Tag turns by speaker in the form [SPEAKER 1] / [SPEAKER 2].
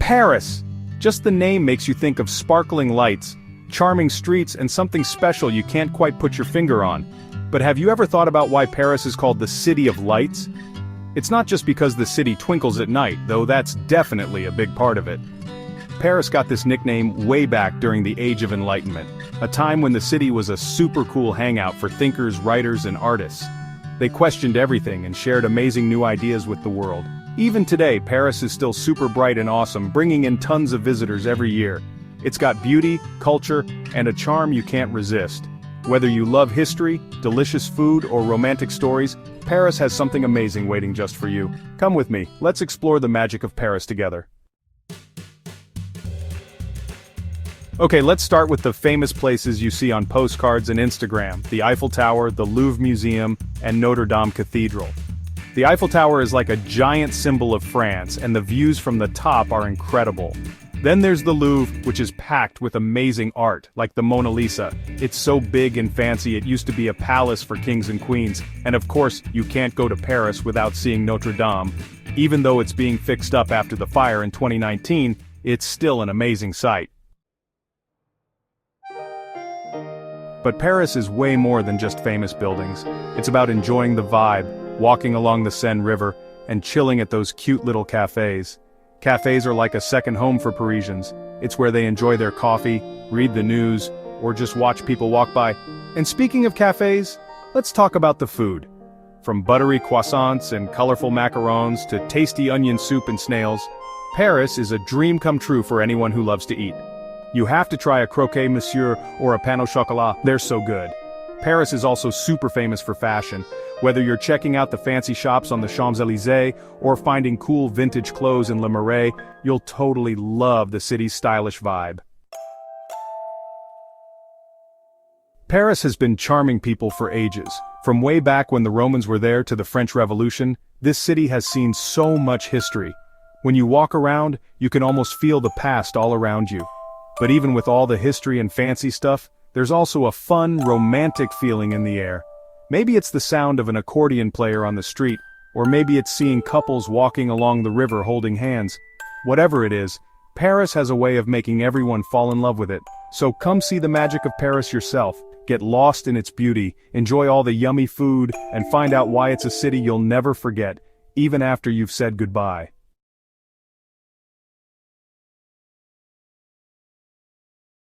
[SPEAKER 1] Paris! Just the name makes you think of sparkling lights, charming streets, and something special you can't quite put your finger on. But have you ever thought about why Paris is called the City of Lights? It's not just because the city twinkles at night, though that's definitely a big part of it. Paris got this nickname way back during the Age of Enlightenment, a time when the city was a super cool hangout for thinkers, writers, and artists. They questioned everything and shared amazing new ideas with the world. Even today, Paris is still super bright and awesome, bringing in tons of visitors every year. It's got beauty, culture, and a charm you can't resist. Whether you love history, delicious food, or romantic stories, Paris has something amazing waiting just for you. Come with me, let's explore the magic of Paris together. Okay, let's start with the famous places you see on postcards and Instagram: the Eiffel Tower, the Louvre Museum, and Notre Dame Cathedral. The Eiffel Tower is like a giant symbol of France, and the views from the top are incredible. Then there's the Louvre, which is packed with amazing art, like the Mona Lisa. It's so big and fancy it used to be a palace for kings and queens, and of course, you can't go to Paris without seeing Notre Dame. Even though it's being fixed up after the fire in 2019, it's still an amazing sight. But Paris is way more than just famous buildings. It's about enjoying the vibe, walking along the Seine River, and chilling at those cute little cafés. Cafés are like a second home for Parisians. It's where they enjoy their coffee, read the news, or just watch people walk by. And speaking of cafés, let's talk about the food. From buttery croissants and colorful macaroons to tasty onion soup and snails, Paris is a dream come true for anyone who loves to eat. You have to try a croquet monsieur or a pain au chocolat, they're so good. Paris is also super famous for fashion. Whether you're checking out the fancy shops on the Champs-Élysées or finding cool vintage clothes in Le Marais, you'll totally love the city's stylish vibe. Paris has been charming people for ages. From way back when the Romans were there to the French Revolution, this city has seen so much history. When you walk around, you can almost feel the past all around you. But even with all the history and fancy stuff, there's also a fun, romantic feeling in the air. Maybe it's the sound of an accordion player on the street, or maybe it's seeing couples walking along the river holding hands. Whatever it is, Paris has a way of making everyone fall in love with it. So come see the magic of Paris yourself, get lost in its beauty, enjoy all the yummy food, and find out why it's a city you'll never forget, even after you've said goodbye.